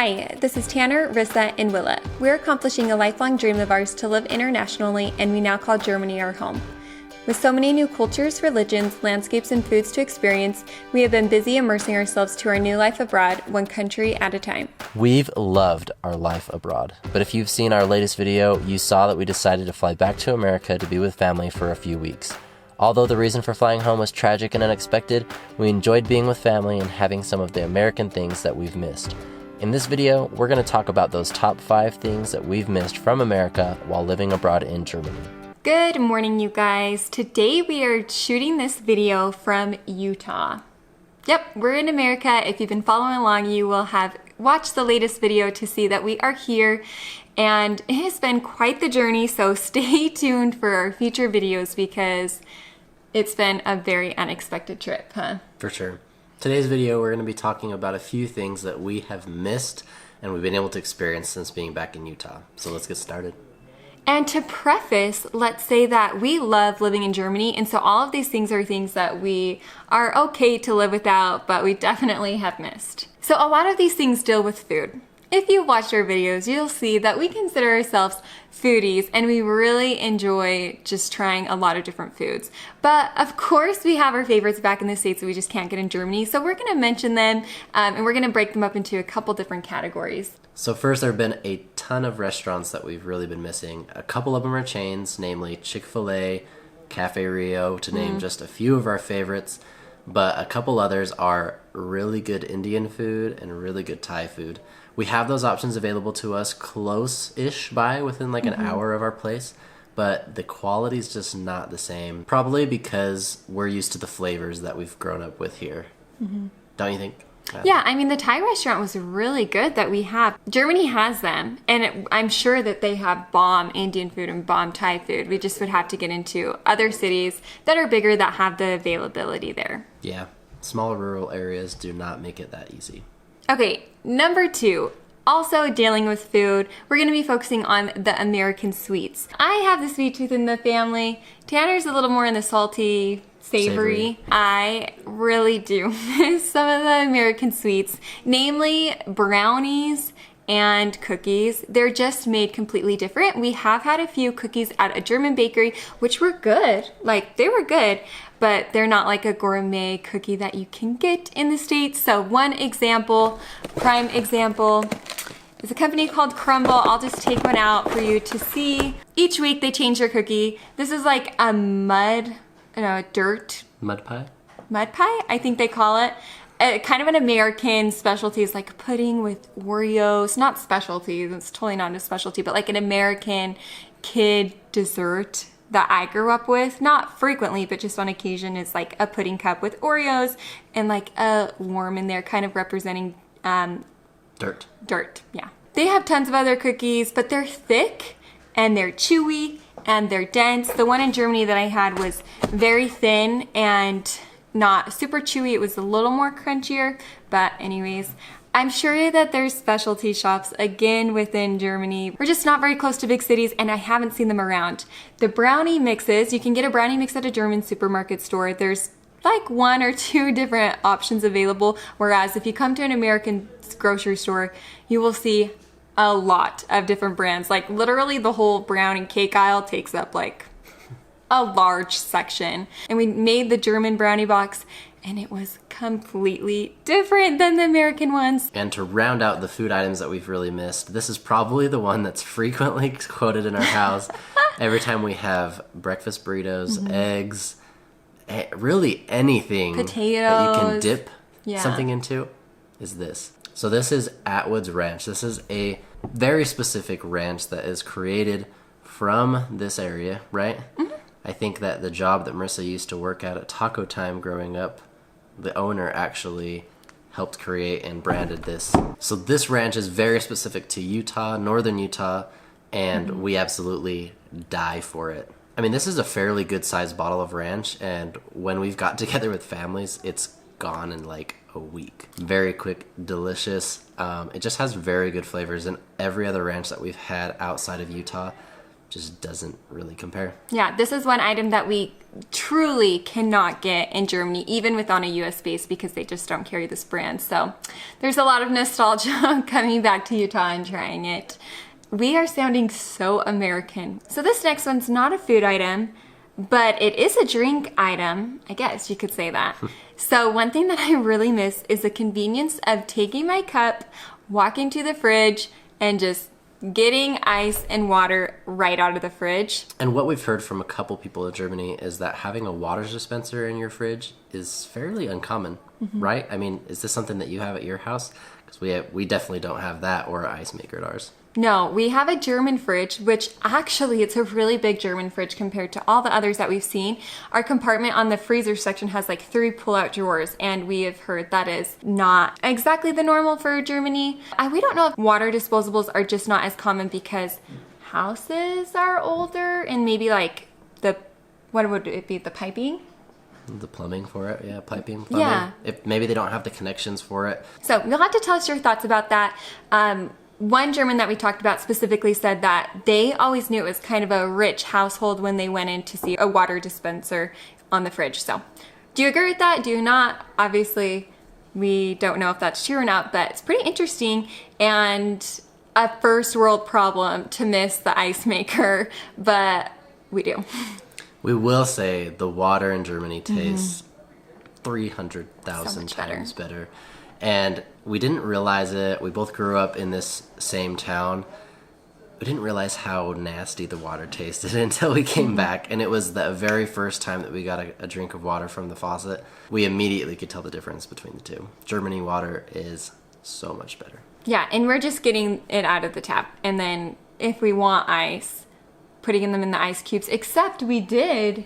Hi, this is Tanner, Rissa, and Willa. We're accomplishing a lifelong dream of ours to live internationally, and we now call Germany our home. With so many new cultures, religions, landscapes, and foods to experience, we have been busy immersing ourselves to our new life abroad, one country at a time. We've loved our life abroad, but if you've seen our latest video, you saw that we decided to fly back to America to be with family for a few weeks. Although the reason for flying home was tragic and unexpected, we enjoyed being with family and having some of the American things that we've missed. In this video, we're going to talk about those top 5 things that we've missed from America while living abroad in Germany. Good morning, you guys. Today we are shooting this video from Utah. Yep, we're in America. If you've been following along, you will have watched the latest video to see that we are here, and it has been quite the journey, so stay tuned for our future videos because it's been a very unexpected trip, huh? For sure. Today's video, we're going to be talking about a few things that we have missed and we've been able to experience since being back in Utah. So let's get started. And to preface, let's say that we love living in Germany, and so all of these things are things that we are okay to live without, but we definitely have missed. So a lot of these things deal with food. If you've watched our videos, you'll see that we consider ourselves foodies and we really enjoy just trying a lot of different foods. But of course we have our favorites back in the States that we just can't get in Germany, so we're gonna mention them and we're gonna break them up into a couple different categories. So first, there have been a ton of restaurants that we've really been missing. A couple of them are chains, namely Chick-fil-A, Cafe Rio, to name just a few of our favorites. But a couple others are really good Indian food and really good Thai food. We have those options available to us close-ish by, within like an hour of our place, but the quality is just not the same. Probably because we're used to the flavors that we've grown up with here. Don't you think? Yeah, I mean, the Thai restaurant was really good that we have. Germany has them, and I'm sure that they have bomb Indian food and bomb Thai food. We just would have to get into other cities that are bigger that have the availability there. Yeah, small rural areas do not make it that easy. Okay, number 2. Also dealing with food, we're going to be focusing on the American sweets. I have the sweet tooth in the family. Tanner's a little more in the salty, savory. I really do miss some of the American sweets, namely brownies and cookies. They're just made completely different. We have had a few cookies at a German bakery, which were good. Like, they were good, but they're not like a gourmet cookie that you can get in the States. So one example, prime example, is a company called Crumble. I'll just take one out for you to see. Each week they change their cookie. This is like a dirt. Mud pie? Mud pie, I think they call it. Kind of an American specialty. It's like pudding with Oreos. Not specialty, it's totally not a specialty, but like an American kid dessert that I grew up with. Not frequently, but just on occasion. It's like a pudding cup with Oreos and like a worm in there, kind of representing Dirt. Dirt, yeah. They have tons of other cookies, but they're thick and they're chewy and they're dense. The one in Germany that I had was very thin and not super chewy. It was a little more crunchier, but anyways, I'm sure that there's specialty shops again within Germany. We're just not very close to big cities and I haven't seen them around. The brownie mixes, you can get a brownie mix at a German supermarket store. There's like 1 or 2 different options available, whereas if you come to an American grocery store, you will see a lot of different brands. Like literally the whole brownie cake aisle takes up like a large section. And we made the German brownie box and it was completely different than the American ones. And to round out the food items that we've really missed, this is probably the one that's frequently quoted in our house. Every time we have breakfast burritos, eggs, really anything potatoes that you can dip something into is this. So this is Atwood's Ranch. This is a very specific ranch that is created from this area, right? I think that the job that Marissa used to work at Taco Time growing up, the owner actually helped create and branded this. So this ranch is very specific to Utah, northern Utah, and we absolutely die for it. I mean, this is a fairly good sized bottle of ranch, and when we've got together with families, it's gone in like a week. Very quick, delicious. It just has very good flavors, and every other ranch that we've had outside of Utah just doesn't really compare. Yeah, this is one item that we truly cannot get in Germany, even with on a US base, because they just don't carry this brand. So there's a lot of nostalgia coming back to Utah and trying it. We are sounding so American. So this next one's not a food item, but it is a drink item. I guess you could say that. So one thing that I really miss is the convenience of taking my cup, walking to the fridge, and just getting ice and water right out of the fridge. And what we've heard from a couple people in Germany is that having a water dispenser in your fridge is fairly uncommon, right? I mean, is this something that you have at your house? Because we definitely don't have that or an ice maker at ours. No, we have a German fridge, which actually it's a really big German fridge compared to all the others that we've seen. Our compartment on the freezer section has like 3 pull-out drawers, and we have heard that is not exactly the normal for Germany. We don't know if water disposables are just not as common because houses are older and maybe like what would it be, the piping? The plumbing for it, yeah, piping, plumbing. Yeah. If maybe they don't have the connections for it. So you'll have to tell us your thoughts about that. One German that we talked about specifically said that they always knew it was kind of a rich household when they went in to see a water dispenser on the fridge. So do you agree with that? Do you not? Obviously, we don't know if that's true or not, but it's pretty interesting and a first world problem to miss the ice maker, but we do. We will say the water in Germany tastes 300,000 times better. And we didn't realize it. We both grew up in this same town. We didn't realize how nasty the water tasted until we came back. And it was the very first time that we got a drink of water from the faucet. We immediately could tell the difference between the two. Germany water is so much better. Yeah, and we're just getting it out of the tap. And then if we want ice, putting them in the ice cubes. Except we did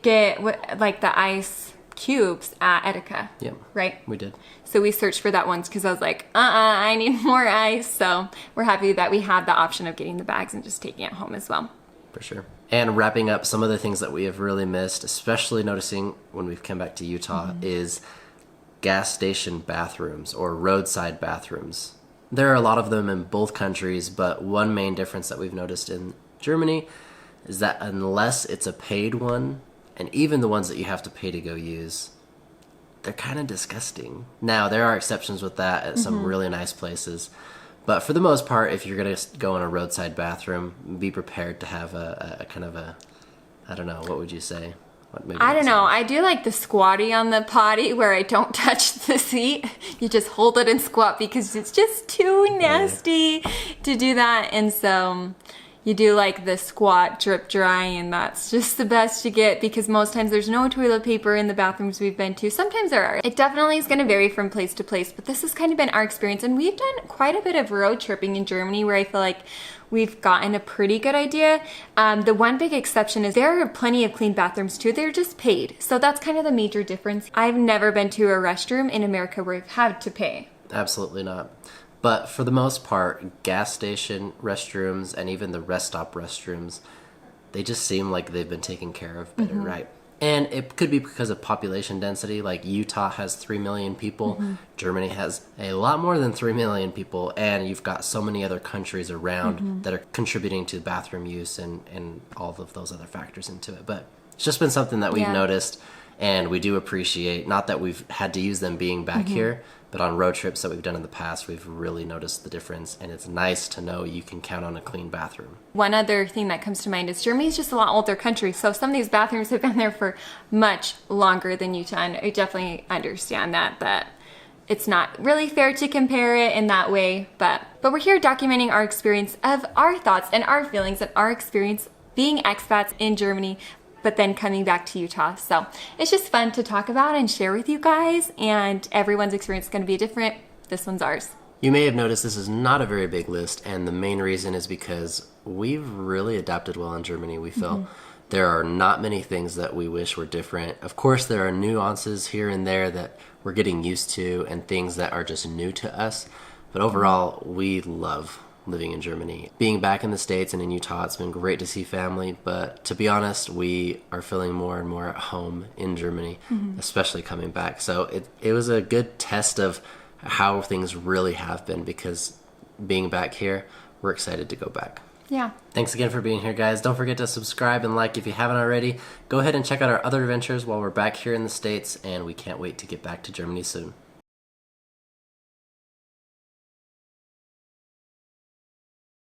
get like the ice cubes at Edeka. Yep. Right? We did. So we searched for that once because I was like, I need more ice. So we're happy that we have the option of getting the bags and just taking it home as well. For sure. And wrapping up, some of the things that we have really missed, especially noticing when we've come back to Utah, is gas station bathrooms or roadside bathrooms. There are a lot of them in both countries, but one main difference that we've noticed in Germany is that unless it's a paid one, and even the ones that you have to pay to go use, they're kind of disgusting. Now, there are exceptions with that at some really nice places. But for the most part, if you're going to go in a roadside bathroom, be prepared to have a kind of a, I don't know, what would you say? I don't know. I do like the squatty on the potty where I don't touch the seat. You just hold it and squat because it's just too nasty to do that. And so you do like the squat drip dry, and that's just the best you get because most times there's no toilet paper in the bathrooms we've been to. Sometimes there are. It definitely is going to vary from place to place, but this has kind of been our experience. And we've done quite a bit of road tripping in Germany where I feel like we've gotten a pretty good idea. The one big exception is there are plenty of clean bathrooms too. They're just paid. So that's kind of the major difference. I've never been to a restroom in America where I've had to pay. Absolutely not. But for the most part, gas station restrooms and even the rest stop restrooms, they just seem like they've been taken care of better, right? And it could be because of population density. Like Utah has 3 million people. Germany has a lot more than 3 million people. And you've got so many other countries around that are contributing to bathroom use and all of those other factors into it. But it's just been something that we've noticed and we do appreciate. Not that we've had to use them being back here, but on road trips that we've done in the past, we've really noticed the difference, and it's nice to know you can count on a clean bathroom. One other thing that comes to mind is Germany's just a lot older country, so some of these bathrooms have been there for much longer than Utah, and I definitely understand that it's not really fair to compare it in that way, but we're here documenting our experience of our thoughts and our feelings and our experience being expats in Germany, but then coming back to Utah. So it's just fun to talk about and share with you guys, and everyone's experience is going to be different. This one's ours. You may have noticed this is not a very big list, and the main reason is because we've really adapted well in Germany, we feel. There are not many things that we wish were different. Of course, there are nuances here and there that we're getting used to and things that are just new to us, but overall, we love living in Germany. Being back in the States and in Utah, it's been great to see family, but to be honest, we are feeling more and more at home in Germany, especially coming back. So it was a good test of how things really have been, because being back here, we're excited to go back. Yeah. Thanks again for being here, guys. Don't forget to subscribe and like if you haven't already. Go ahead and check out our other adventures while we're back here in the States, and we can't wait to get back to Germany soon.